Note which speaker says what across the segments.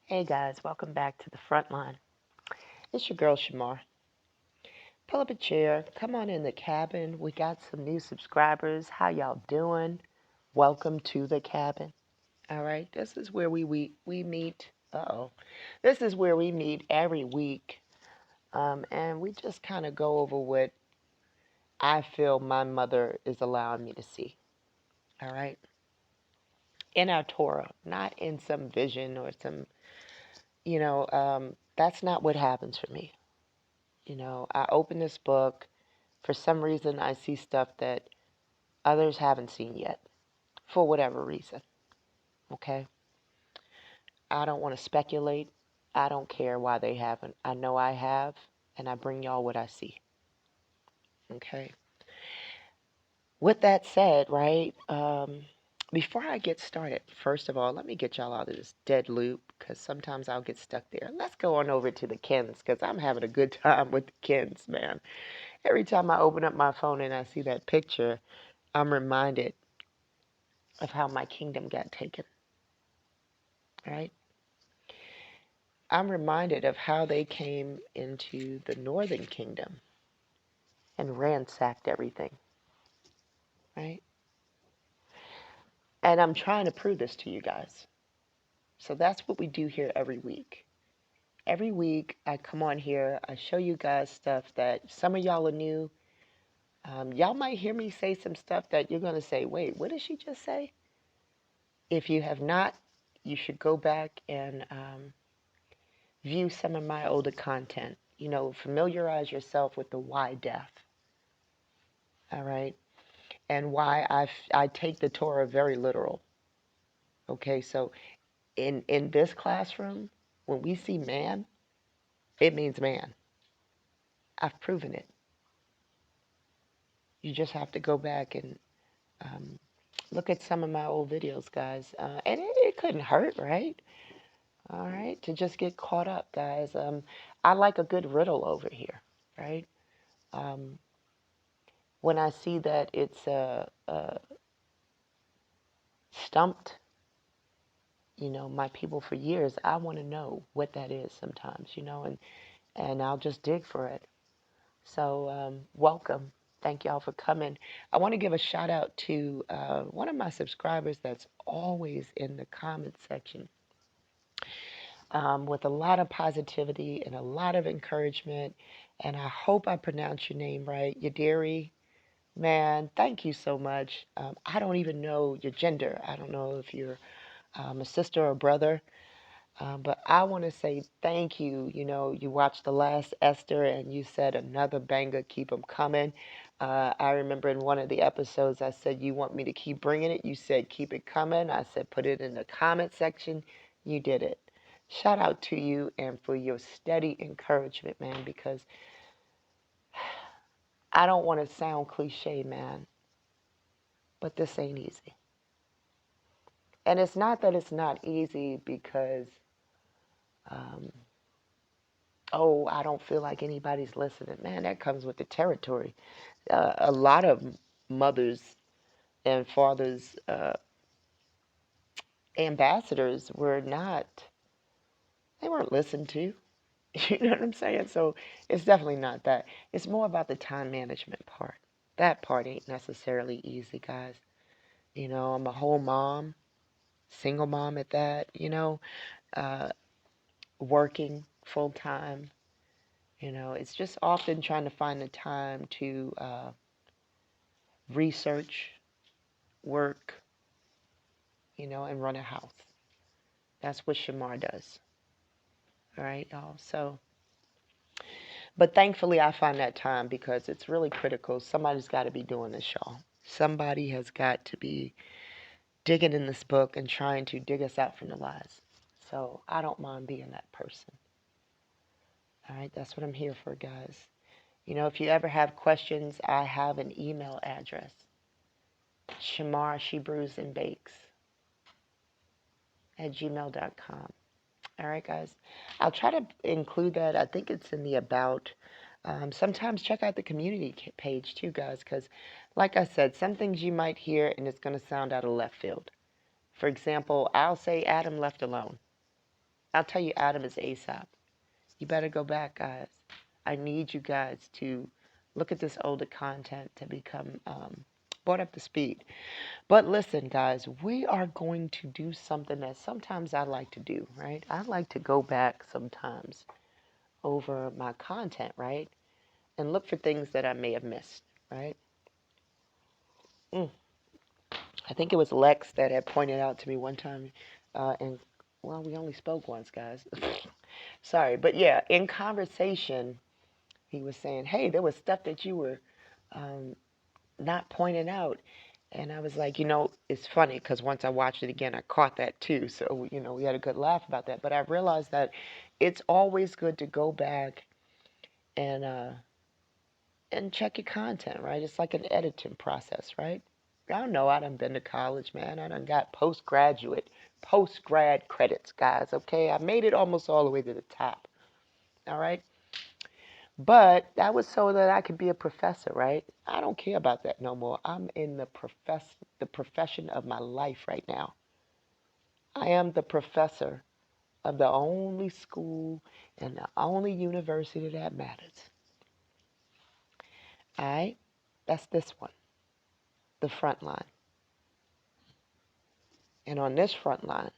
Speaker 1: Hey guys, welcome back to the front line. It's your girl Shamar. Pull up a chair, come on in the cabin. We got some new subscribers. How y'all doing? Welcome to the cabin. All right, this is where we meet. This is where we meet every week, and we just kind of go over what I feel my mother is allowing me to see. All right, in our Torah, not in some vision or some, that's not what happens for me. I open this book. For some reason, I see stuff that others haven't seen yet, for whatever reason. Okay? I don't want to speculate. I don't care why they haven't. I know I have, and I bring y'all what I see. Okay? With that said, right, before I get started, first of all, let me get y'all out of this dead loop because sometimes I'll get stuck there. Let's go on over to the Kens because I'm having a good time with the Kens, man. Every time I open up my phone and I see that picture, I'm reminded of how my kingdom got taken, right? I'm reminded of how they came into the northern kingdom and ransacked everything, right? And I'm trying to prove this to you guys. So that's what we do here every week. Every week, I come on here, I show you guys stuff that some of y'all are new. Y'all might hear me say some stuff that you're going to say, wait, what did she just say? If you have not, you should go back and view some of my older content. Familiarize yourself with the why death, all right? And why I take the Torah very literal. Okay, so in this classroom, when we see man, it means man. I've proven it. You just have to go back and um, look at some of my old videos, guys. And it couldn't hurt, right? All right, to just get caught up, guys. I like a good riddle over here, right? Um, when I see that it's stumped, my people for years, I want to know what that is sometimes, and I'll just dig for it. So, welcome. Thank y'all for coming. I want to give a shout out to one of my subscribers that's always in the comment section with a lot of positivity and a lot of encouragement. And I hope I pronounced your name right. Yadiri, man, thank you so much. I don't even know your gender. I don't know if you're a sister or brother. But I want to say thank you. You watched the last Esther and you said another banger, keep them coming. I remember in one of the episodes I said, you want me to keep bringing it? You said, keep it coming. I said, put it in the comment section. You did it. Shout out to you and for your steady encouragement, man, because I don't want to sound cliche, man, but this ain't easy. And it's not that it's not easy because um, oh, I don't feel like anybody's listening. Man, that comes with the territory. A lot of mothers and fathers, ambassadors they weren't listened to. You know what I'm saying? So it's definitely not that. It's more about the time management part. That part ain't necessarily easy, guys. I'm a whole mom, single mom at that, uh, working full time. It's just often trying to find the time to research, work, and run a house. That's what Shamar does. All right, y'all. So, but thankfully, I find that time because it's really critical. Somebody's got to be doing this, y'all. Somebody has got to be digging in this book and trying to dig us out from the lies. So, I don't mind being that person. All right, that's what I'm here for, guys. If you ever have questions, I have an email address. Shamar, she brews and bakes at gmail.com. All right, guys. I'll try to include that. I think it's in the about. Sometimes check out the community page too, guys, because like I said, some things you might hear and it's going to sound out of left field. For example, I'll say Adam left alone. I'll tell you, Adam is ASAP. You better go back, guys. I need you guys to look at this older content to become brought up to speed. But listen, guys, we are going to do something that sometimes I like to do, right? I like to go back sometimes over my content, right? And look for things that I may have missed, right? I think it was Lex that had pointed out to me one time, and well, we only spoke once, guys. Sorry, but yeah, in conversation, he was saying, "Hey, there was stuff that you were um, not pointing out," and I was like, it's funny because once I watched it again, I caught that too. So we had a good laugh about that. But I realized that it's always good to go back and uh, and check your content, right? It's like an editing process, right? I don't know. I done been to college, man. I done got post-grad credits, guys, okay? I made it almost all the way to the top, all right? But that was so that I could be a professor, right? I don't care about that no more. I'm in the profession of my life right now. I am the professor of the only school and the only university that matters. All right? That's this one, the front line. And on this front line,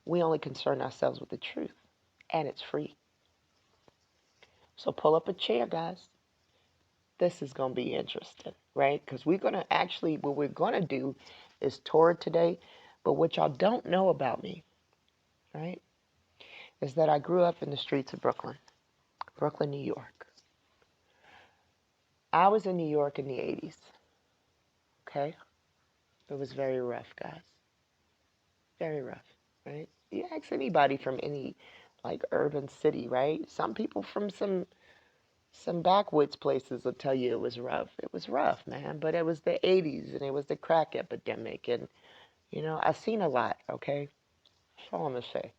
Speaker 1: we only concern ourselves with the truth, and it's free. So pull up a chair, guys. This is going to be interesting, right? Because we're going to actually, what we're going to do is tour today. But what y'all don't know about me, right, is that I grew up in the streets of Brooklyn, New York. I was in New York in the 80s, okay? It was very rough, guys. Very rough, right? You ask anybody from any, like, urban city, right? Some people from some backwoods places will tell you it was rough. It was rough, man, but it was the 80s, and it was the crack epidemic, and, I've seen a lot, okay? That's all I'm going to say.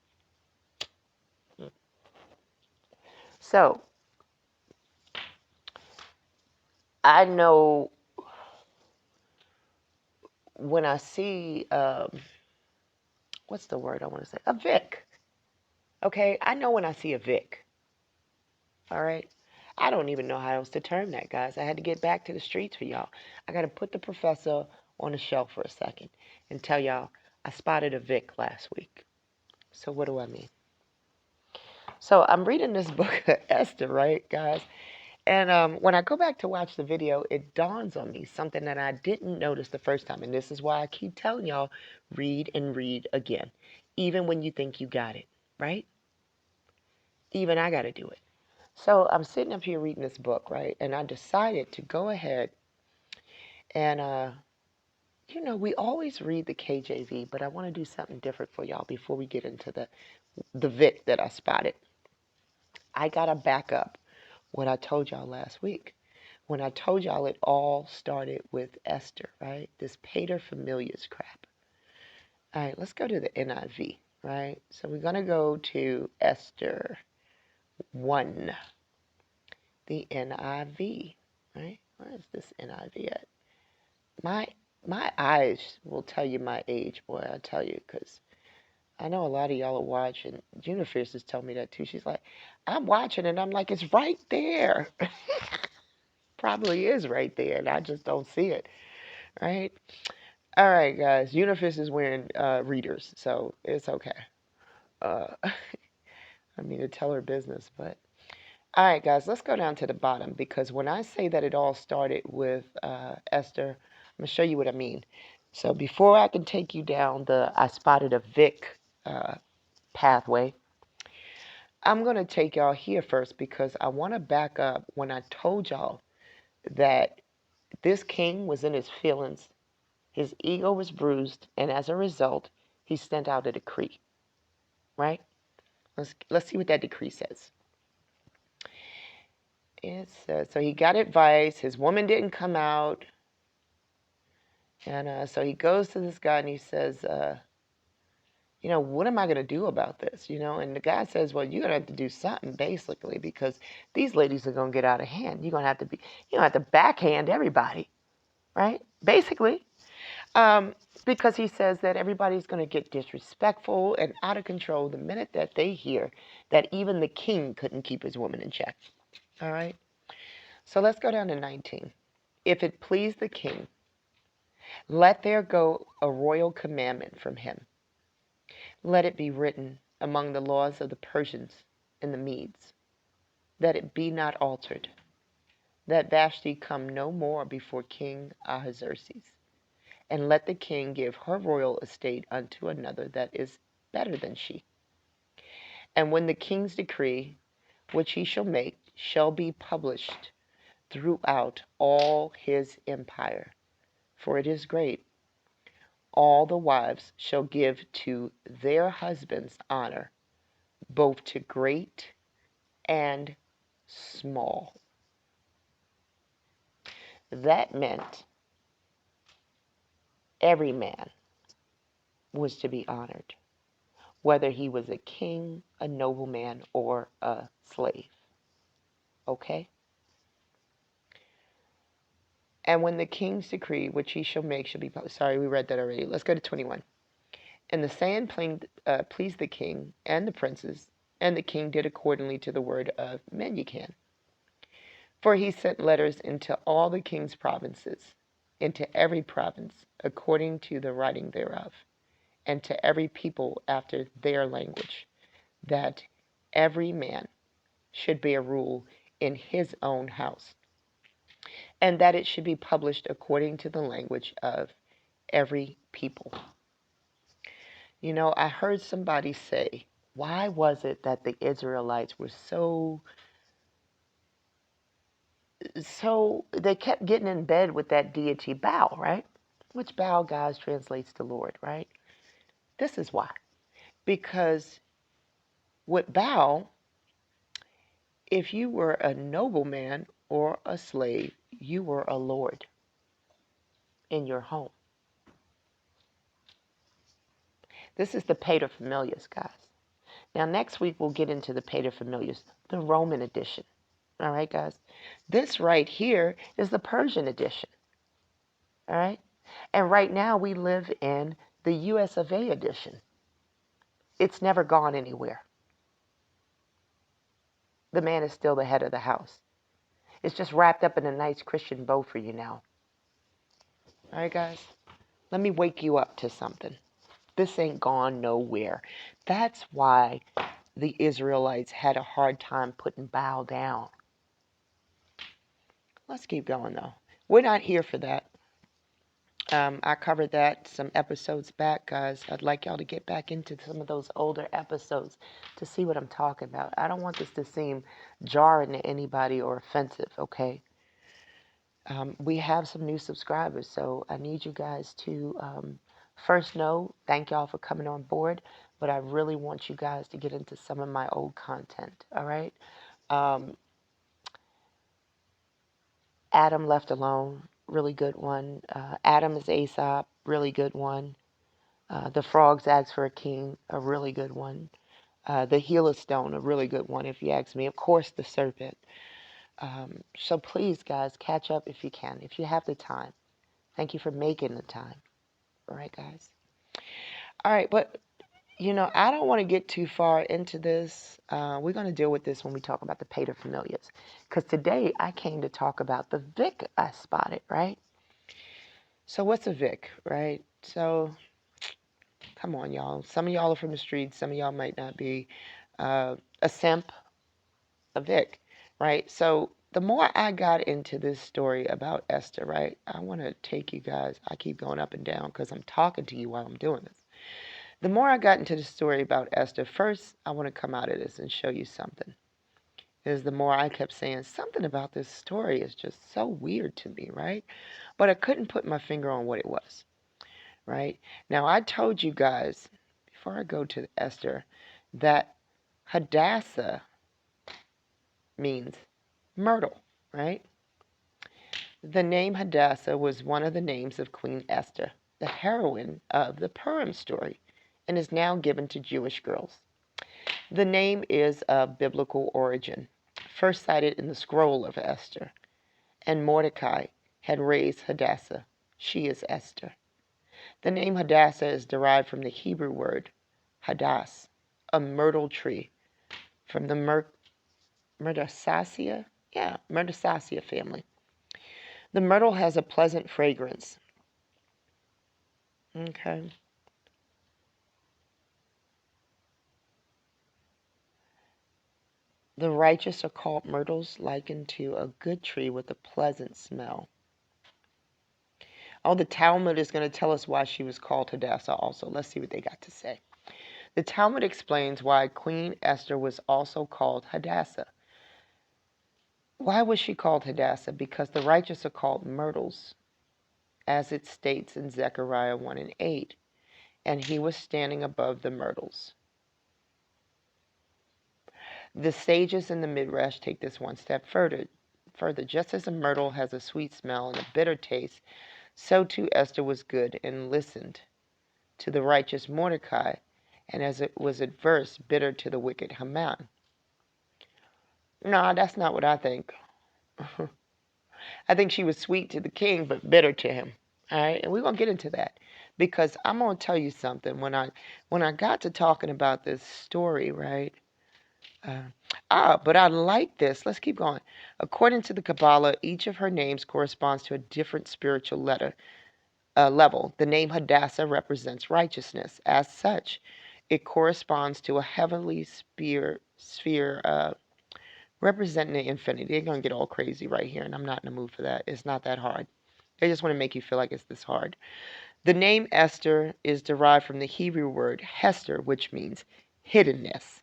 Speaker 1: So, I know when I see, what's the word I want to say? A Vic. Okay, I know when I see a Vic. All right. I don't even know how else to term that, guys. I had to get back to the streets for y'all. I got to put the professor on the shelf for a second and tell y'all I spotted a Vic last week. So what do I mean? So I'm reading this book, Esther, right, guys? And when I go back to watch the video, it dawns on me something that I didn't notice the first time. And this is why I keep telling y'all, read and read again. Even when you think you got it, right? Even I got to do it. So I'm sitting up here reading this book, right? And I decided to go ahead and, we always read the KJV, but I want to do something different for y'all before we get into the Vic that I spotted. I got to back up what I told y'all last week. When I told y'all it all started with Esther, right? This paterfamilias crap. All right, let's go to the NIV, right? So we're going to go to Esther 1, the NIV, right? Where is this NIV at? My eyes will tell you my age, boy, I tell you, because I know a lot of y'all are watching. Universe has told me that too. She's like, I'm watching, and I'm like, it's right there. Probably is right there, and I just don't see it, right? All right, guys. Universe is wearing readers, so it's okay. I mean to tell her business, but all right, guys. Let's go down to the bottom because when I say that it all started with Esther, I'm gonna show you what I mean. So before I can take you down the I spotted a Vic pathway, I'm gonna take y'all here first because I want to back up when I told y'all that this king was in his feelings. His ego was bruised, and as a result, he sent out a decree. Right? Let's see what that decree says. It says so he got advice. His woman didn't come out, and so he goes to this guy and he says, what am I going to do about this? And the guy says, well, you're going to have to do something basically because these ladies are going to get out of hand. You're going to have to backhand everybody, right? Basically. Because he says that everybody's going to get disrespectful and out of control the minute that they hear that even the king couldn't keep his woman in check. All right? So let's go down to 19. If it please the king, let there go a royal commandment from him. Let it be written among the laws of the Persians and the Medes, that it be not altered, that Vashti come no more before King Ahasuerus, and let the king give her royal estate unto another that is better than she. And when the king's decree, which he shall make, shall be published throughout all his empire, for it is great, all the wives shall give to their husbands honor, both to great and small. That meant every man was to be honored, whether he was a king, a nobleman, or a slave. Okay? And when the king's decree, which he shall make, shall be published. Sorry, we read that already. Let's go to 21. And the saying pleased the king and the princes, and the king did accordingly to the word of Memucan. For he sent letters into all the king's provinces, into every province, according to the writing thereof, and to every people after their language, that every man should bear rule in his own house, and that it should be published according to the language of every people. You know, I heard somebody say, why was it that the Israelites were so they kept getting in bed with that deity Baal, right? Which Baal, guys, translates to Lord, right? This is why. Because with Baal, if you were a nobleman or a slave, you were a lord in your home. This is the paterfamilias, guys. Now, next week, we'll get into the paterfamilias, the Roman edition. All right, guys? This right here is the Persian edition. All right? And right now, we live in the US of A edition. It's never gone anywhere. The man is still the head of the house. It's just wrapped up in a nice Christian bow for you now. All right, guys? Let me wake you up to something. This ain't gone nowhere. That's why the Israelites had a hard time putting Baal down. Let's keep going, though. We're not here for that. I covered that some episodes back, guys. I'd like y'all to get back into some of those older episodes to see what I'm talking about. I don't want this to seem jarring to anybody or offensive, okay? We have some new subscribers, so I need you guys to first know, thank y'all for coming on board, but I really want you guys to get into some of my old content, all right? Adam Left Alone, really good one. Adam is Aesop, really good one. The Frogs Ask for a King, a really good one. The Healer Stone, a really good one, if you ask me. Of course, the Serpent. So please, guys, catch up if you can, if you have the time. Thank you for making the time. All right, guys. All right, but, you know, I don't want to get too far into this. We're going to deal with this when we talk about the paterfamilias. Because today I came to talk about the Vic I spotted, right? So what's a Vic, right? So, come on, y'all. Some of y'all are from the streets. Some of y'all might not be. A simp, a Vic, right? So the more I got into this story about Esther, right? I want to take you guys. I keep going up and down because I'm talking to you while I'm doing this. The more I got into the story about Esther, first I want to come out of this and show you something. Is the more I kept saying something about this story is just so weird to me, right? But I couldn't put my finger on what it was, right? Now I told you guys before I go to Esther that Hadassah means myrtle, right? The name Hadassah was one of the names of Queen Esther, the heroine of the Purim story, and is now given to Jewish girls. The name is of biblical origin, first cited in the scroll of Esther, and Mordecai had raised Hadassah. She is Esther. The name Hadassah is derived from the Hebrew word hadass, a myrtle tree, from the Myrtaceae? Yeah, Myrtaceae family. The myrtle has a pleasant fragrance. Okay. The righteous are called myrtles, likened to a good tree with a pleasant smell. Oh, the Talmud is going to tell us why she was called Hadassah also. Let's see what they got to say. The Talmud explains why Queen Esther was also called Hadassah. Why was she called Hadassah? Because the righteous are called myrtles, as it states in Zechariah 1 and 8, and he was standing above the myrtles. The sages in the Midrash take this one step further. Just as a myrtle has a sweet smell and a bitter taste, so too Esther was good and listened to the righteous Mordecai, and as it was adverse, bitter to the wicked Haman. Nah, that's not what I think. I think she was sweet to the king, but bitter to him. All right, and we're gonna get into that because I'm gonna tell you something. When I got to talking about this story, right? But I like this. Let's keep going. According to the Kabbalah, each of her names corresponds to a different spiritual level. The name Hadassah represents righteousness. As such, it corresponds to a heavenly sphere representing the infinity. They're going to get all crazy right here, and I'm not in the mood for that. It's not that hard. They just want to make you feel like it's this hard. The name Esther is derived from the Hebrew word Hester, which means hiddenness,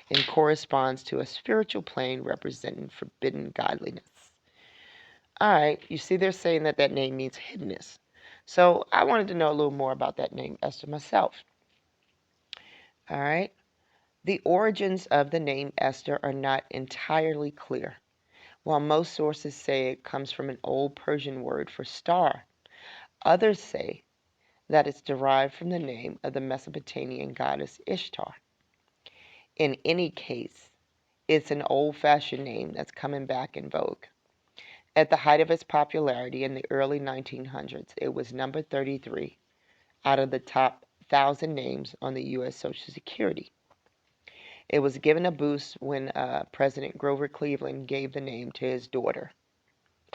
Speaker 1: and corresponds to a spiritual plane representing forbidden godliness. All right, you see they're saying that name means hiddenness. So I wanted to know a little more about that name, Esther, myself. All right. The origins of the name Esther are not entirely clear. While most sources say it comes from an old Persian word for star, others say that it's derived from the name of the Mesopotamian goddess Ishtar. In any case, it's an old-fashioned name that's coming back in vogue. At the height of its popularity in the early 1900s, it was number 33 out of the top 1,000 names on the U.S. Social Security. It was given a boost when President Grover Cleveland gave the name to his daughter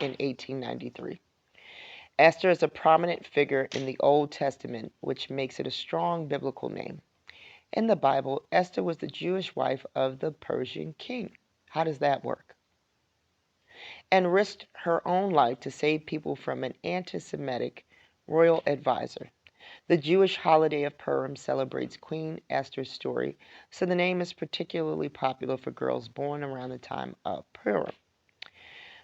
Speaker 1: in 1893. Esther is a prominent figure in the Old Testament, which makes it a strong biblical name. In the Bible, Esther was the Jewish wife of the Persian king. How does that work? And risked her own life to save people from an anti-Semitic royal advisor. The Jewish holiday of Purim celebrates Queen Esther's story, so the name is particularly popular for girls born around the time of Purim.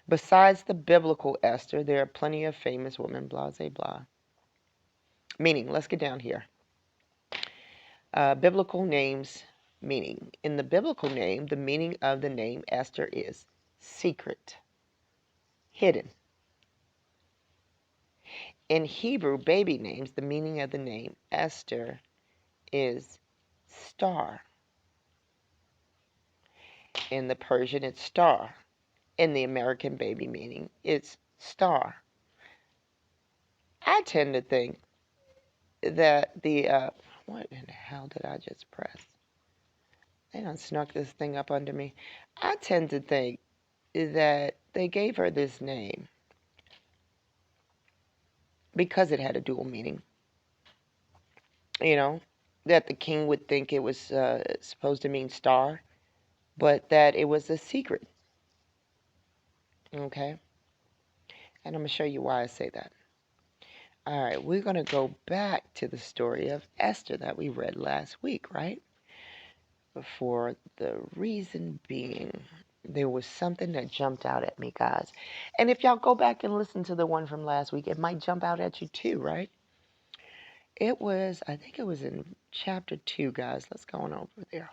Speaker 1: Besides the biblical Esther, there are plenty of famous women, blah, blah, blah. Meaning, let's get down here. Biblical names, meaning. In the biblical name, the meaning of the name Esther is secret, hidden. In Hebrew baby names, the meaning of the name Esther is star. In the Persian, it's star. In the American baby meaning, it's star. I tend to think that what in the hell did I just press? They done snuck this thing up under me. I tend to think that they gave her this name because it had a dual meaning. You know, that the king would think it was supposed to mean star, but that it was a secret. Okay? And I'm going to show you why I say that. All right, we're going to go back to the story of Esther that we read last week, right? For the reason being, there was something that jumped out at me, guys. And if y'all go back and listen to the one from last week, it might jump out at you too, right? I think it was in chapter 2, guys. Let's go on over there.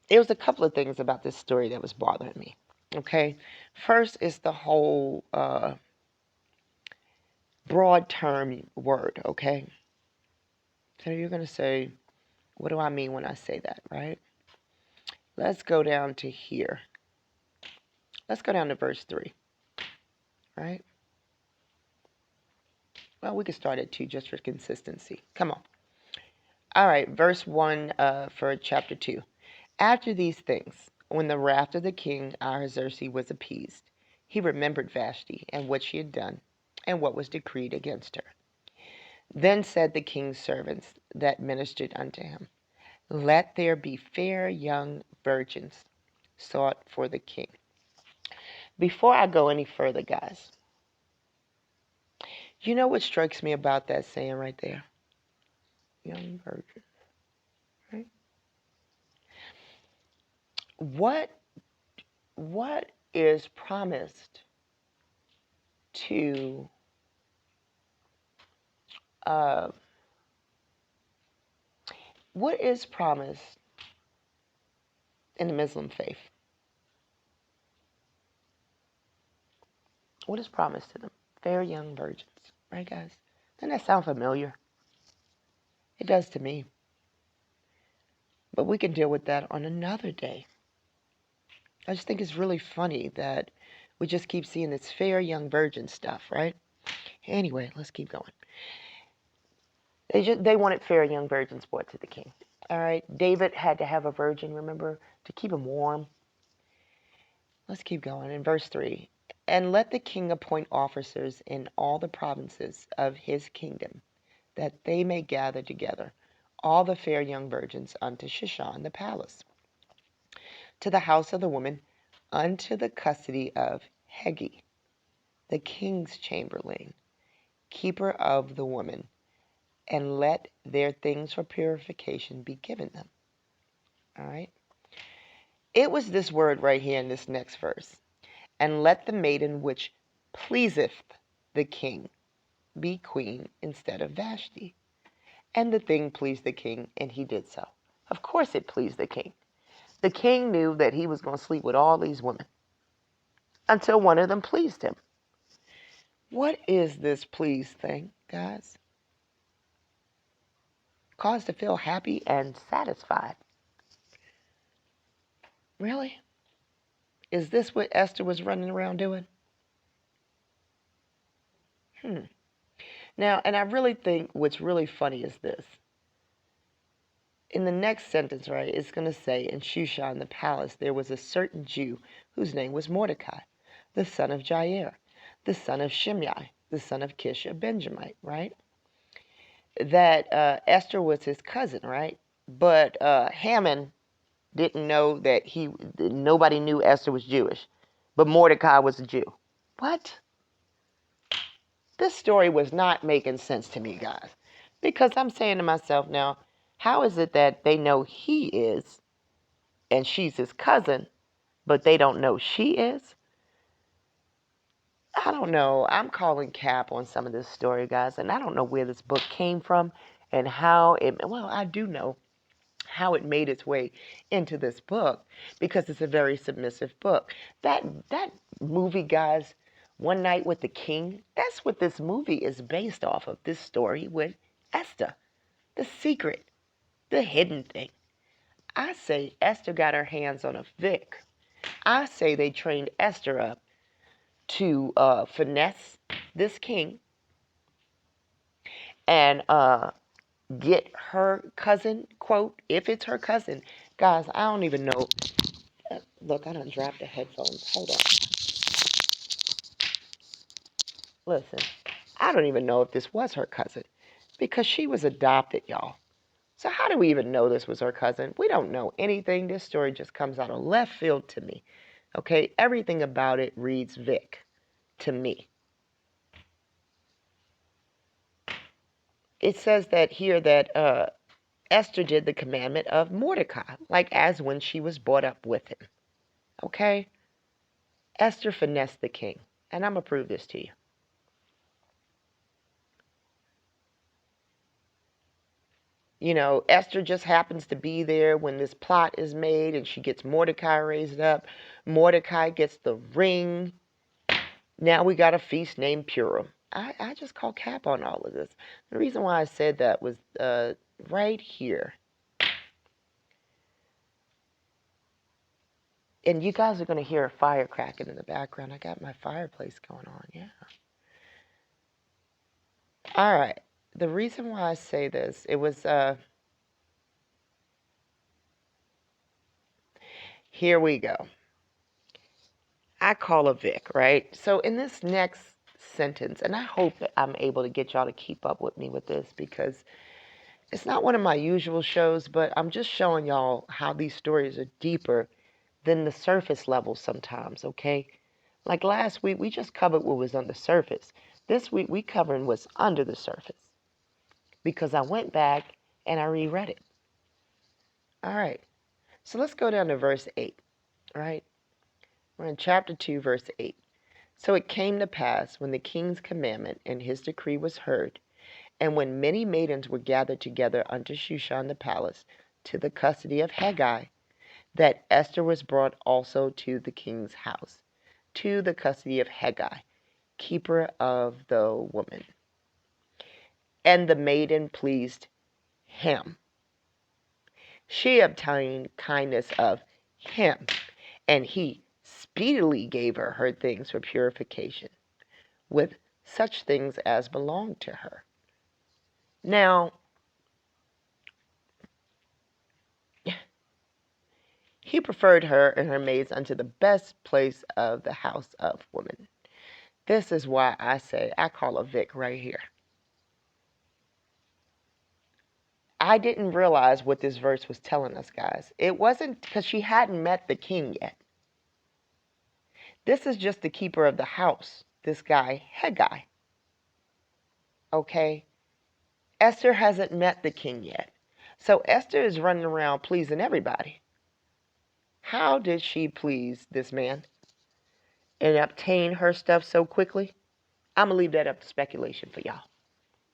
Speaker 1: There was a couple of things about this story that was bothering me. Okay, first is the whole broad term word. Okay, so you're gonna say, what do I mean when I say that, right? Let's go down to here. Let's go down to verse 3, right? Well, we could start at 2 just for consistency. Come on. All right, verse 1 for chapter 2. After these things, when the wrath of the king Ahasuerus was appeased, he remembered Vashti and what she had done, and what was decreed against her. Then said the king's servants that ministered unto him, let there be fair young virgins sought for the king. Before I go any further, guys, you know what strikes me about that saying right there? Young virgin, right? What is promised to uh, what is promised in the Muslim faith? What is promised to them? Fair young virgins, right, guys? Doesn't that sound familiar? It does to me. But we can deal with that on another day. I just think it's really funny that we just keep seeing this fair young virgin stuff, right? Anyway, let's keep going. They wanted fair young virgins brought to the king. All right, David had to have a virgin, remember, to keep him warm. Let's keep going. In verse 3, and let the king appoint officers in all the provinces of his kingdom, that they may gather together all the fair young virgins unto Shushan the palace, to the house of the woman, unto the custody of Hegi, the king's chamberlain, keeper of the woman, and let their things for purification be given them. All right? It was this word right here in this next verse. And let the maiden which pleaseth the king be queen instead of Vashti. And the thing pleased the king, and he did so. Of course it pleased the king. The king knew that he was going to sleep with all these women until one of them pleased him. What is this please thing, guys? Cause to feel happy and satisfied. Really? Is this what Esther was running around doing? Now, and I really think what's really funny is this. In the next sentence, right, it's going to say, in Shushan the palace, there was a certain Jew whose name was Mordecai, the son of Jair, the son of Shimei, the son of Kish, a Benjamite, right? That Esther was his cousin, right? But Haman didn't know that nobody knew Esther was Jewish, but Mordecai was a Jew. What? This story was not making sense to me, guys, because I'm saying to myself now, how is it that they know he is and she's his cousin, but they don't know she is? I don't know. I'm calling cap on some of this story, guys, and I don't know where this book came from and how it, well, I do know how it made its way into this book because it's a very submissive book. That movie, guys, One Night with the King, that's what this movie is based off of, this story with Esther, the secret, the hidden thing. I say Esther got her hands on a Vic. I say they trained Esther up to finesse this king and get her cousin, quote, if it's her cousin. Guys, I don't even know. Look, I done dropped the headphones. Hold on. Listen, I don't even know if this was her cousin because she was adopted, y'all. So how do we even know this was her cousin? We don't know anything. This story just comes out of left field to me. Okay, everything about it reads Vic to me. It says that here that Esther did the commandment of Mordecai, like as when she was brought up with him. Okay? Esther finessed the king. And I'm going to prove this to you. You know, Esther just happens to be there when this plot is made and she gets Mordecai raised up. Mordecai gets the ring. Now we got a feast named Purim. I just call cap on all of this. The reason why I said that was right here. And you guys are going to hear a fire cracking in the background. I got my fireplace going on, yeah. All right. The reason why I say this, it was, here we go. I call a Vic, right? So in this next sentence, and I hope that I'm able to get y'all to keep up with me with this because it's not one of my usual shows, but I'm just showing y'all how these stories are deeper than the surface level sometimes, okay? Like last week, we just covered what was on the surface. This week, we covering what's under the surface because I went back and I reread it. All right, so let's go down to verse 8, right? We're in chapter 2, verse 8. So it came to pass when the king's commandment and his decree was heard, and when many maidens were gathered together unto Shushan the palace to the custody of Haggai, that Esther was brought also to the king's house, to the custody of Haggai, keeper of the woman. And the maiden pleased him. She obtained kindness of him, and he speedily gave her her things for purification, with such things as belonged to her. Now, he preferred her and her maids unto the best place of the house of women. This is why I say I call a Vic right here. I didn't realize what this verse was telling us, guys. It wasn't because she hadn't met the king yet. This is just the keeper of the house, this guy, Haggai. Okay? Esther hasn't met the king yet. So Esther is running around pleasing everybody. How did she please this man and obtain her stuff so quickly? I'm going to leave that up to speculation for y'all.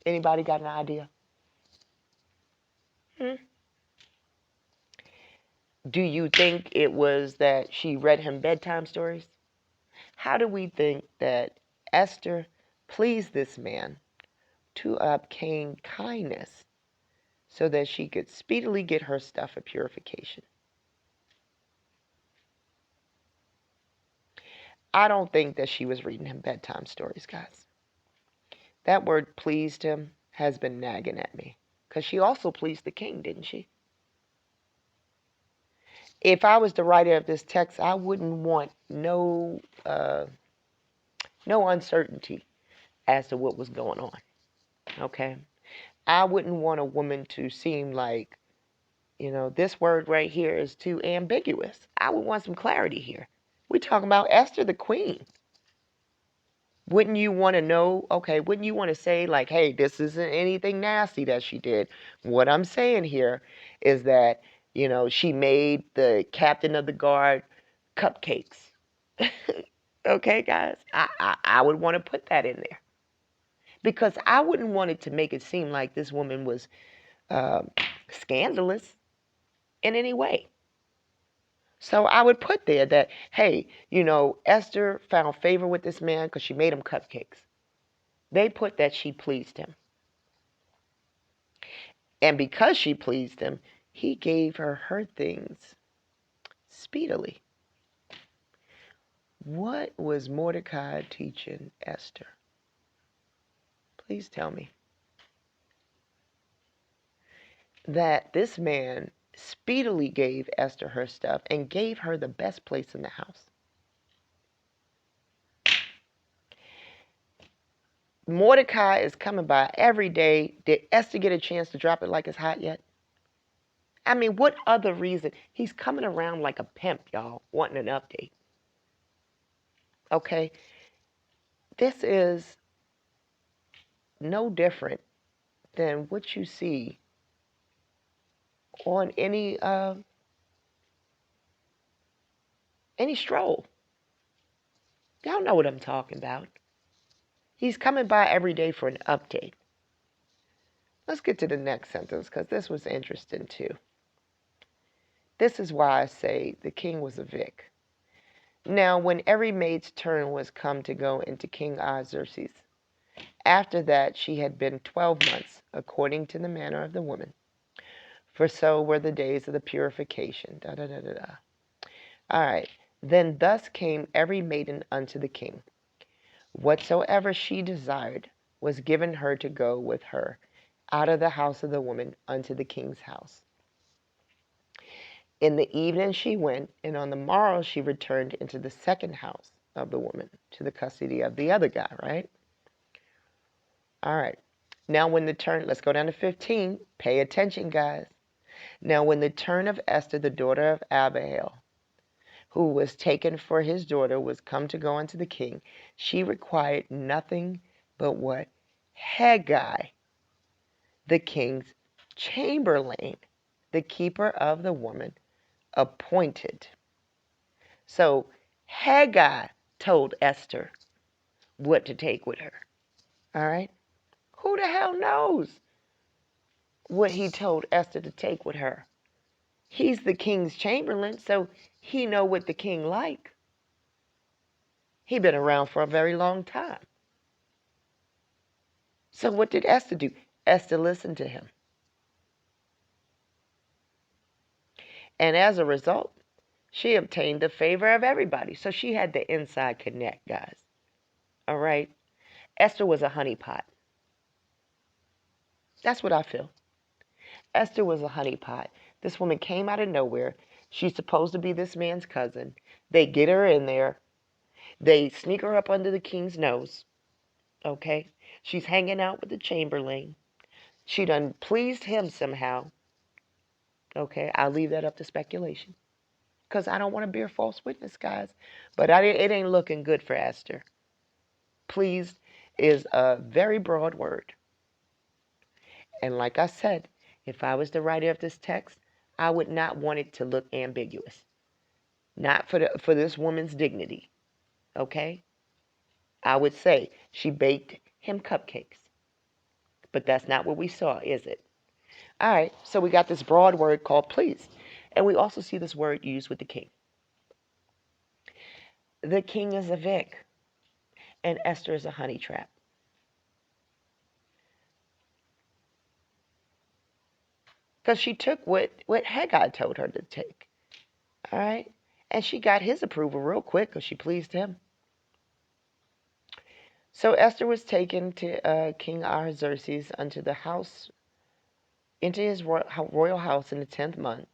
Speaker 1: Anybody got an idea? Do you think it was that she read him bedtime stories? How do we think that Esther pleased this man to obtain kindness so that she could speedily get her stuff of purification? I don't think that she was reading him bedtime stories, guys. That word pleased him has been nagging at me because she also pleased the king, didn't she? If I was the writer of this text, I wouldn't want no uncertainty as to what was going on. Okay, I wouldn't want a woman to seem like, this word right here is too ambiguous. I would want some clarity here. We're talking about Esther the queen. Wouldn't you want to know, okay, wouldn't you want to say like, hey, this isn't anything nasty that she did. What I'm saying here is that, she made the captain of the guard cupcakes. Okay, guys, I would want to put that in there because I wouldn't want it to make it seem like this woman was scandalous in any way. So I would put there that, hey, Esther found favor with this man because she made him cupcakes. They put that she pleased him. And because she pleased him, he gave her her things speedily. What was Mordecai teaching Esther? Please tell me. That this man speedily gave Esther her stuff and gave her the best place in the house. Mordecai is coming by every day. Did Esther get a chance to drop it like it's hot yet? I mean, what other reason? He's coming around like a pimp, y'all, wanting an update. Okay? This is no different than what you see on any stroll. Y'all know what I'm talking about. He's coming by every day for an update. Let's get to the next sentence because this was interesting too. This is why I say the king was a Vic. Now, when every maid's turn was come to go into King Ahasuerus, after that she had been 12 months, according to the manner of the woman, for so were the days of the purification. Da, da, da, da, da. All right. Then thus came every maiden unto the king, whatsoever she desired, was given her to go with her out of the house of the woman unto the king's house. In the evening she went, and on the morrow she returned into the second house of the woman to the custody of the other guy, right? All right. Now when the turn, let's go down to 15. Pay attention, guys. Now when the turn of Esther, the daughter of Abihail, who was taken for his daughter, was come to go unto the king, she required nothing but what? Haggai, the king's chamberlain, the keeper of the woman, appointed. So Haggai told Esther what to take with her. All right? Who the hell knows what he told Esther to take with her? He's the king's chamberlain, so he know what the king like. He been around for a very long time. So what did Esther do? Esther listened to him. And as a result, she obtained the favor of everybody. So she had the inside connect, guys. All right? Esther was a honeypot. That's what I feel. Esther was a honeypot. This woman came out of nowhere. She's supposed to be this man's cousin. They get her in there. They sneak her up under the king's nose. Okay? She's hanging out with the chamberlain. She done pleased him somehow. Okay? I'll leave that up to speculation. Because I don't want to bear false witness, guys. But it ain't looking good for Esther. Pleased is a very broad word. And like I said, if I was the writer of this text, I would not want it to look ambiguous. Not for this woman's dignity. Okay? I would say she baked him cupcakes. But that's not what we saw, is it? All right, so we got this broad word called please. And we also see this word used with the king. The king is a Vic, and Esther is a honey trap. Because she took what Haggai told her to take. All right? And she got his approval real quick because she pleased him. So Esther was taken to King Ahasuerus unto the house, into his royal house in the 10th month.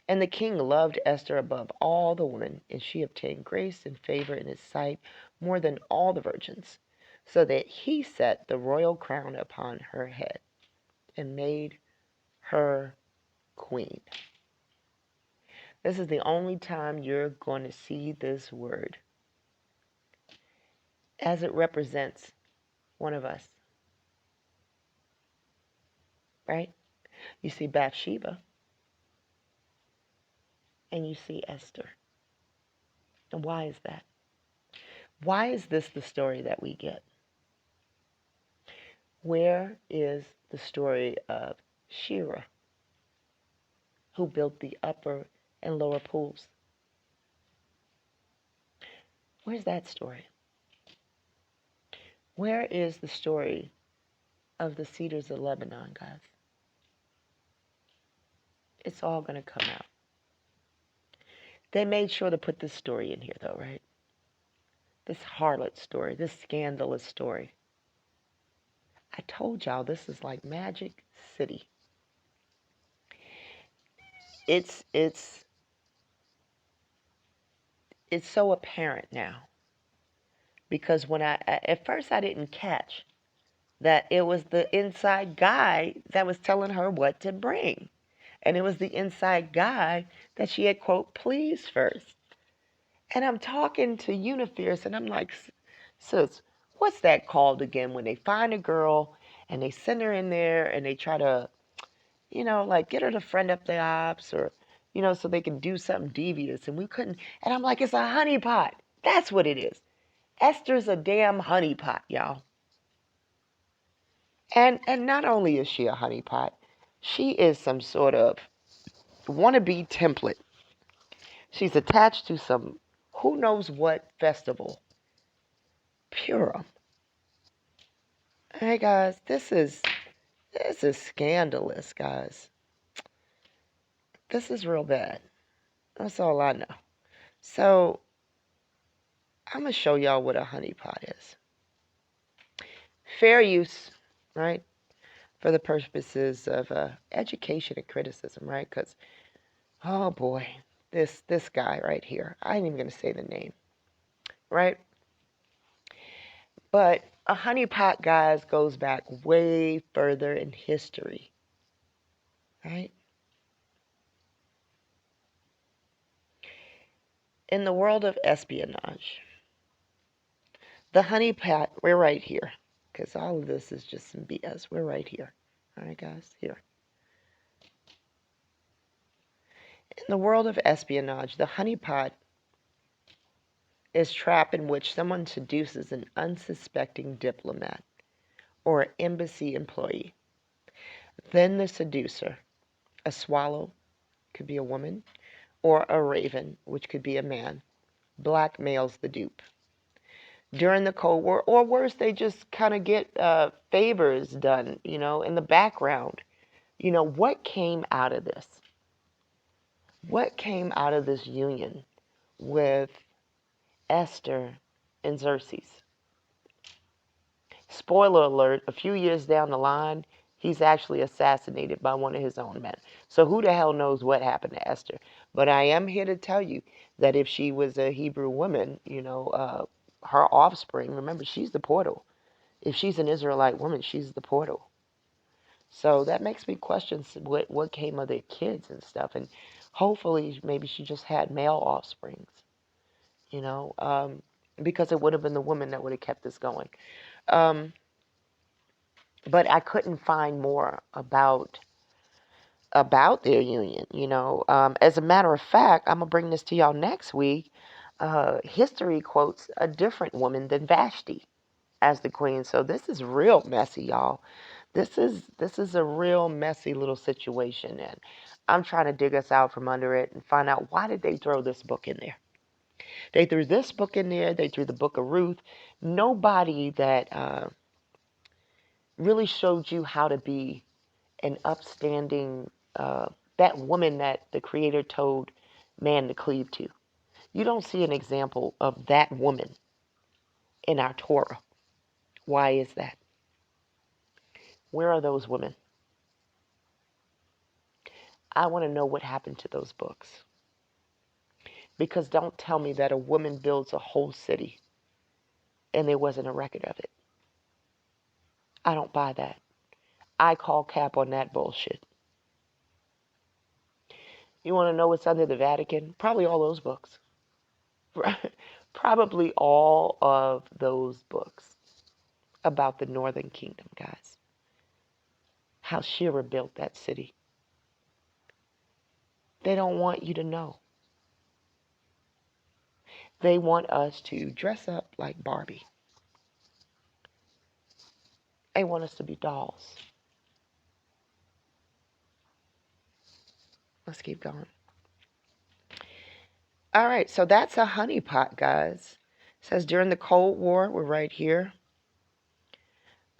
Speaker 1: And the king loved Esther above all the women, and she obtained grace and favor in his sight more than all the virgins, so that he set the royal crown upon her head and made her queen. This is the only time you're going to see this word, as it represents one of us. Right? You see Bathsheba, and you see Esther. And why is that? Why is this the story that we get? Where is the story of Shira, who built the upper and lower pools? Where's that story? Where is the story of the cedars of Lebanon, guys? It's all going to come out. They made sure to put this story in here, though, right? This harlot story, this scandalous story. I told y'all this is like Magic City. It's so apparent now. Because when at first I didn't catch that it was the inside guy that was telling her what to bring. And it was the inside guy that she had, quote, pleased first. And I'm talking to Unifierce, and I'm like, sis, what's that called again when they find a girl and they send her in there and they try to, like get her to friend up the ops or, so they can do something devious. And we couldn't. And I'm like, it's a honeypot. That's what it is. Esther's a damn honeypot, y'all. And not only is she a honeypot, she is some sort of wannabe template. She's attached to some who knows what festival. Purim. Hey guys, this is scandalous, guys. This is real bad. That's all I know. So I'm gonna show y'all what a honeypot is. Fair use, right? For the purposes of education and criticism, right? Because, oh boy, this guy right here, I ain't even going to say the name, right? But a honeypot, guys, goes back way further in history, right? In the world of espionage, the honeypot, we're right here, because all of this is just some BS. We're right here. All right, guys, here. In the world of espionage, the honeypot is a trap in which someone seduces an unsuspecting diplomat or embassy employee. Then the seducer, a swallow, could be a woman, or a raven, which could be a man, blackmails the dupe. During the Cold War, or worse, they just kind of get favors done, in the background. What came out of this? What came out of this union with Esther and Xerxes? Spoiler alert, a few years down the line, he's actually assassinated by one of his own men. So who the hell knows what happened to Esther? But I am here to tell you that if she was a Hebrew woman, her offspring, remember, she's the portal. If she's an Israelite woman, she's the portal. So that makes me question what came of their kids and stuff. And hopefully, maybe she just had male offsprings, because it would have been the woman that would have kept this going. But I couldn't find more about their union. As a matter of fact, I'm gonna bring this to y'all next week. History quotes a different woman than Vashti as the queen. So this is real messy, y'all. This is a real messy little situation, and I'm trying to dig us out from under it and find out why did they throw this book in there. They threw this book in there. They threw the book of Ruth. Nobody that really showed you how to be an upstanding, that woman that the Creator told man to cleave to. You don't see an example of that woman in our Torah. Why is that? Where are those women? I want to know what happened to those books. Because don't tell me that a woman builds a whole city and there wasn't a record of it. I don't buy that. I call cap on that bullshit. You want to know what's under the Vatican? Probably all those books. Probably all of those books about the Northern Kingdom, guys. How Shira built that city. They don't want you to know. They want us to dress up like Barbie. They want us to be dolls. Let's keep going. All right, so that's a honeypot, guys. It says during the Cold War, we're right here.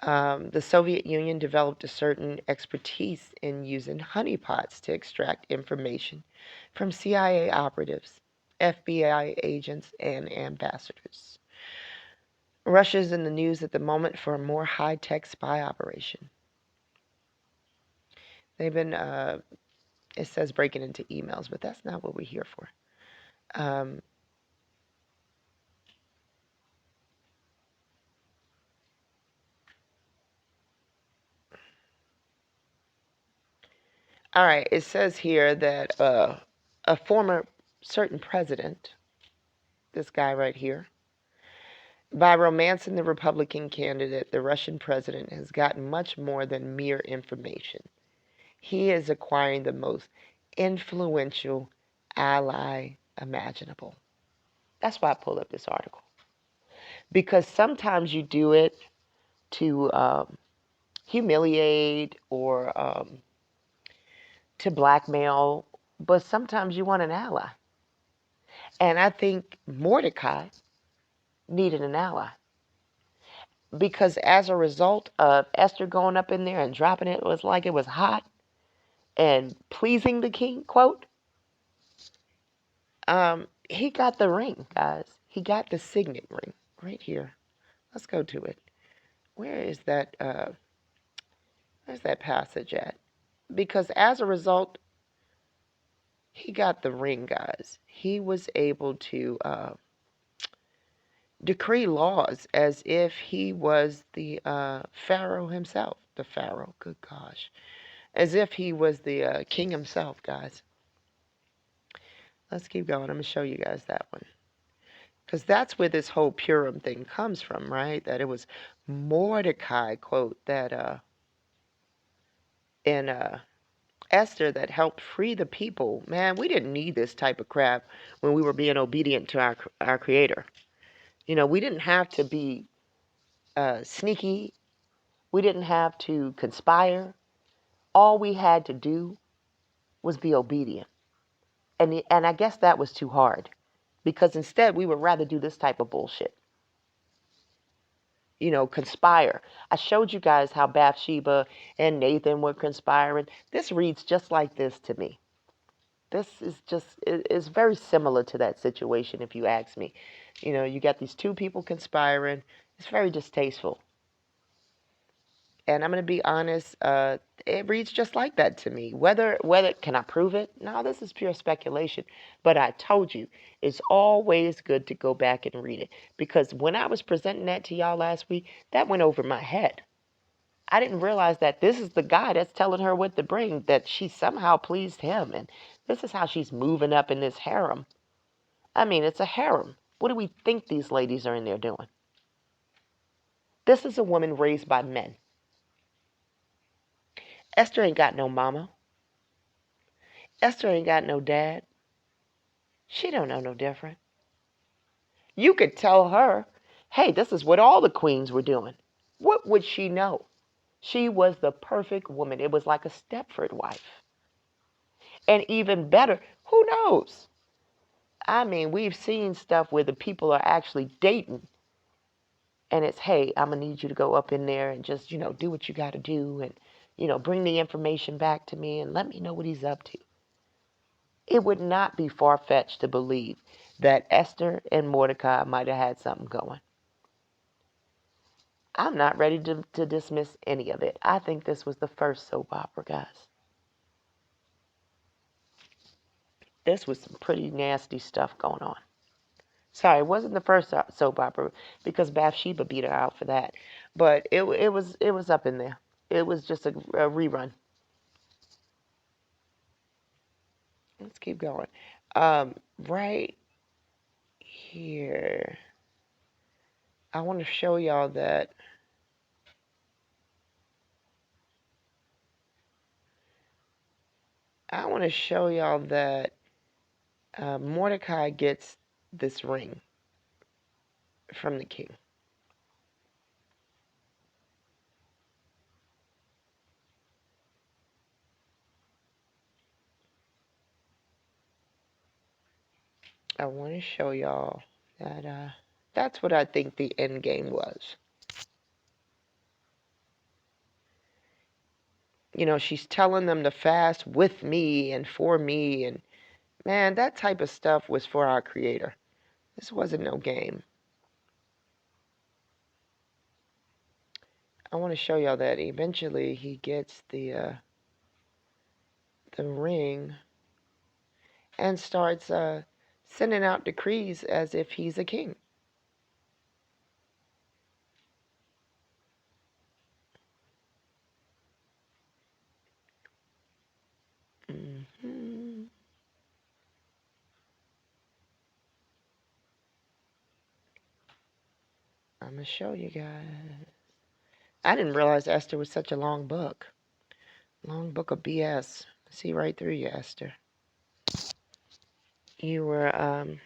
Speaker 1: The Soviet Union developed a certain expertise in using honeypots to extract information from CIA operatives, FBI agents, and ambassadors. Russia's in the news at the moment for a more high-tech spy operation. They've been, it says breaking into emails, but that's not what we're here for. All right, it says here that a former certain president, this guy right here, by romancing the Republican candidate, the Russian president has gotten much more than mere information. He is acquiring the most influential ally imaginable. That's why I pulled up this article. Because sometimes you do it to humiliate or to blackmail, but sometimes you want an ally. And I think Mordecai needed an ally. Because as a result of Esther going up in there and dropping it, was like it was hot and pleasing the king, quote, he got the ring, guys. He got the signet ring right here. Let's go to it. where is that? Where's that passage at? Because as a result, he got the ring, guys. He was able to decree laws as if he was the Pharaoh himself. The Pharaoh, good gosh. As if he was the king himself, guys. Let's keep going. I'm going to show you guys that one. Because that's where this whole Purim thing comes from, right? That it was Mordecai, quote, that in Esther that helped free the people. Man, we didn't need this type of crap when we were being obedient to our Creator. You know, we didn't have to be sneaky. We didn't have to conspire. All we had to do was be obedient. And I guess that was too hard. Because instead, we would rather do this type of bullshit. You know, conspire. I showed you guys how Bathsheba and Nathan were conspiring. This reads just like this to me. This is very similar to that situation, if you ask me. You know, you got these two people conspiring. It's very distasteful. And I'm going to be honest, it reads just like that to me. Whether can I prove it? No, this is pure speculation. But I told you, it's always good to go back and read it. Because when I was presenting that to y'all last week, that went over my head. I didn't realize that this is the guy that's telling her what to bring, that she somehow pleased him. And this is how she's moving up in this harem. I mean, it's a harem. What do we think these ladies are in there doing? This is a woman raised by men. Esther ain't got no mama. Esther ain't got no dad. She don't know no different. You could tell her, hey, this is what all the queens were doing. What would she know? She was the perfect woman. It was like a Stepford wife. And even better, who knows? I mean, we've seen stuff where the people are actually dating. And it's, hey, I'm going to need you to go up in there and just, do what you got to do. And, bring the information back to me and let me know what he's up to. It would not be far-fetched to believe that Esther and Mordecai might have had something going. I'm not ready to dismiss any of it. I think this was the first soap opera, guys. This was some pretty nasty stuff going on. Sorry, it wasn't the first soap opera because Bathsheba beat her out for that. But it was up in there. It was just a rerun. Let's keep going. Right here, I want to show y'all that Mordecai gets this ring from the king. I want to show y'all that that's what I think the end game was. She's telling them to fast with me and for me, and man, that type of stuff was for our Creator. This wasn't no game. I want to show y'all that eventually he gets the ring and starts sending out decrees as if he's a king. Mm-hmm. I'm going to show you guys. I didn't realize Esther was such a long book. Long book of BS. See right through you, Esther. You were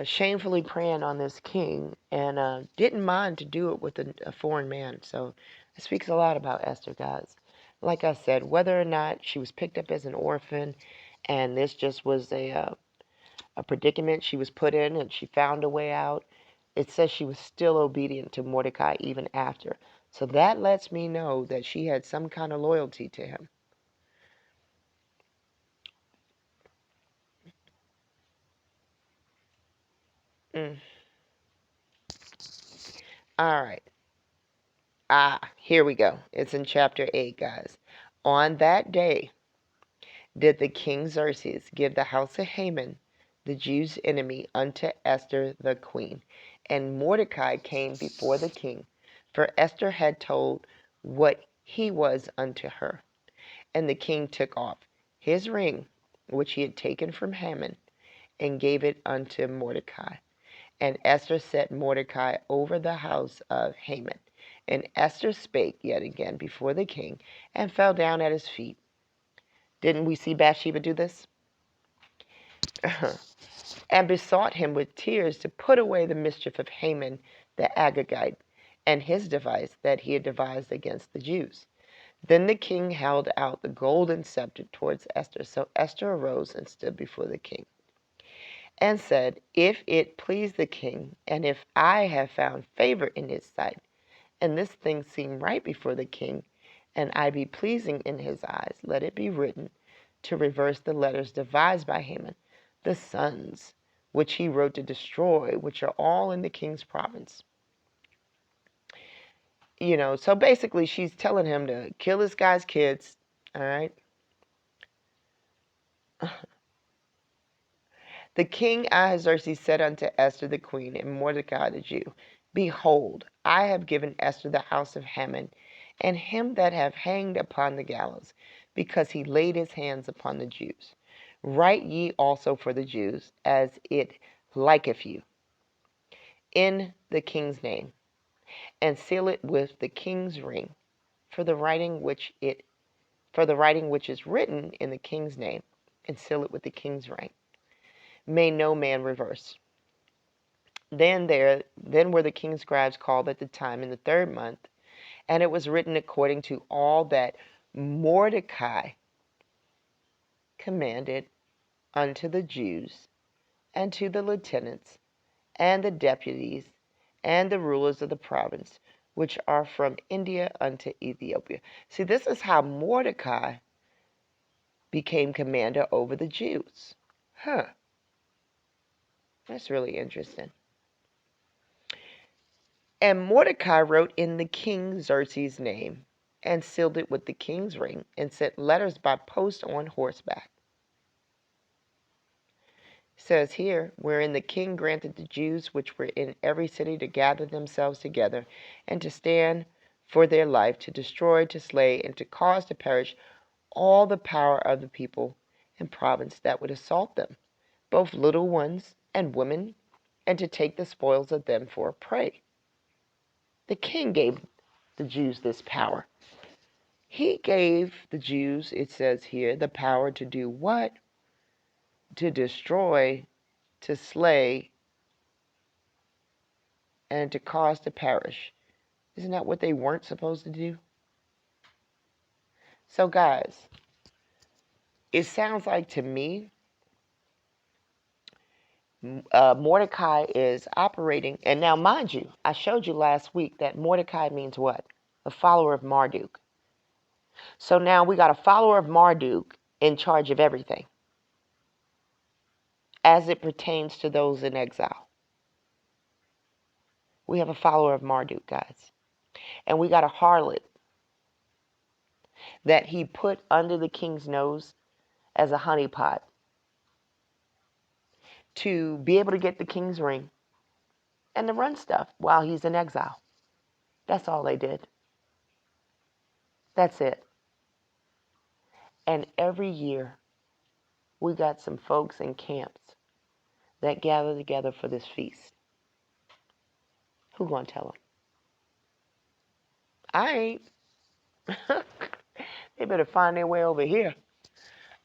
Speaker 1: shamefully preying on this king and didn't mind to do it with a foreign man. So it speaks a lot about Esther, guys. Like I said, whether or not she was picked up as an orphan and this just was a predicament she was put in and she found a way out, it says she was still obedient to Mordecai even after. So that lets me know that she had some kind of loyalty to him. Mm. All right. Here we go. It's in chapter 8, guys. On that day did the king Xerxes give the house of Haman, the Jews' enemy, unto Esther the queen. And Mordecai came before the king, for Esther had told what he was unto her. And the king took off his ring, which he had taken from Haman, and gave it unto Mordecai. And Esther set Mordecai over the house of Haman. And Esther spake yet again before the king, and fell down at his feet. Didn't we see Bathsheba do this? And besought him with tears to put away the mischief of Haman the Agagite, and his device that he had devised against the Jews. Then the king held out the golden scepter towards Esther. So Esther arose and stood before the king, and said, If it please the king, and if I have found favor in his sight, and this thing seem right before the king, and I be pleasing in his eyes, let it be written to reverse the letters devised by Haman, the sons, which he wrote to destroy, which are all in the king's province. So basically she's telling him to kill this guy's kids, all right? The king Ahasuerus said unto Esther the queen and Mordecai the Jew, Behold, I have given Esther the house of Haman, and him that have hanged upon the gallows, because he laid his hands upon the Jews. Write ye also for the Jews, as it liketh you, in the king's name, and seal it with the king's ring, for the writing which is written in the king's name, and seal it with the king's ring. May no man reverse. Then were the king's scribes called at the time in the 3rd month, and it was written according to all that Mordecai commanded unto the Jews, and to the lieutenants, and the deputies, and the rulers of the province, which are from India unto Ethiopia. See, this is how Mordecai became commander over the Jews. That's really interesting. And Mordecai wrote in the king Xerxes' name, and sealed it with the king's ring, and sent letters by post on horseback. It says here, wherein the king granted the Jews which were in every city to gather themselves together, and to stand for their life, to destroy, to slay, and to cause to perish all the power of the people and province that would assault them, both little ones and women, and to take the spoils of them for a prey. The king gave the Jews this power. He gave the Jews, it says here, the power to do what? To destroy, to slay, and to cause to perish. Isn't that what they weren't supposed to do? So guys, it sounds like to me, Mordecai is operating, and now mind you, I showed you last week that Mordecai means what? A follower of Marduk. So now we got a follower of Marduk in charge of everything as it pertains to those in exile. We have a follower of Marduk, guys. And we got a harlot that he put under the king's nose as a honeypot to be able to get the king's ring and to run stuff while he's in exile. That's all they did. That's it. And every year, we got some folks in camps that gather together for this feast. Who gonna tell them? I ain't. They better find their way over here.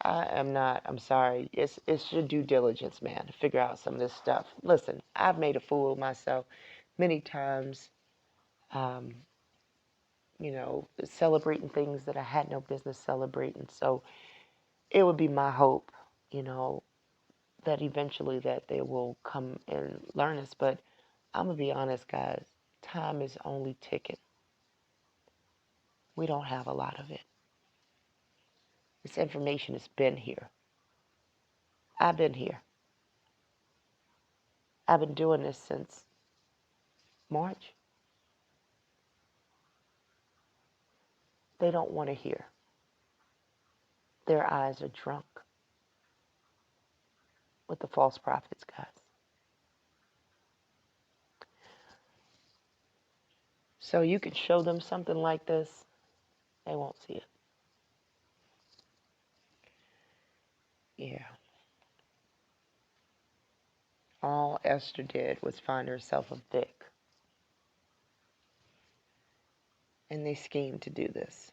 Speaker 1: I am not. I'm sorry. It's your due diligence, man, to figure out some of this stuff. Listen, I've made a fool of myself many times, celebrating things that I had no business celebrating. So it would be my hope, that eventually that they will come and learn this. But I'm going to be honest, guys. Time is only ticking. We don't have a lot of it. This information has been here. I've been here. I've been doing this since March. They don't want to hear. Their eyes are drunk with the false prophets, guys. So you can show them something like this, they won't see it. Yeah. All Esther did was find herself a Vic. And they schemed to do this.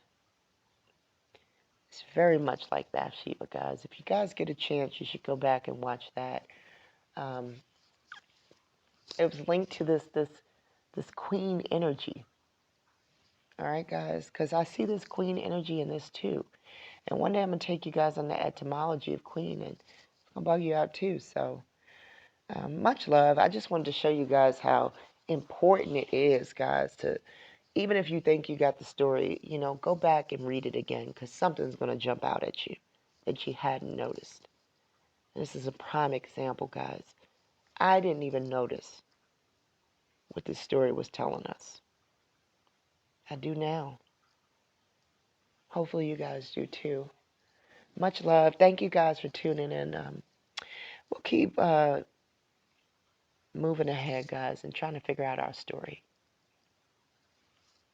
Speaker 1: It's very much like Bathsheba, guys. If you guys get a chance, you should go back and watch that. Um, it was linked to this queen energy. All right, guys, because I see this queen energy in this too. And one day I'm gonna take you guys on the etymology of queen, and it's gonna bug you out too. So much love. I just wanted to show you guys how important it is, guys, to even if you think you got the story, go back and read it again because something's gonna jump out at you that you hadn't noticed. This is a prime example, guys. I didn't even notice what this story was telling us. I do now. Hopefully you guys do too. Much love. Thank you guys for tuning in. We'll keep moving ahead, guys, and trying to figure out our story.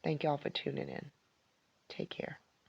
Speaker 1: Thank y'all for tuning in. Take care.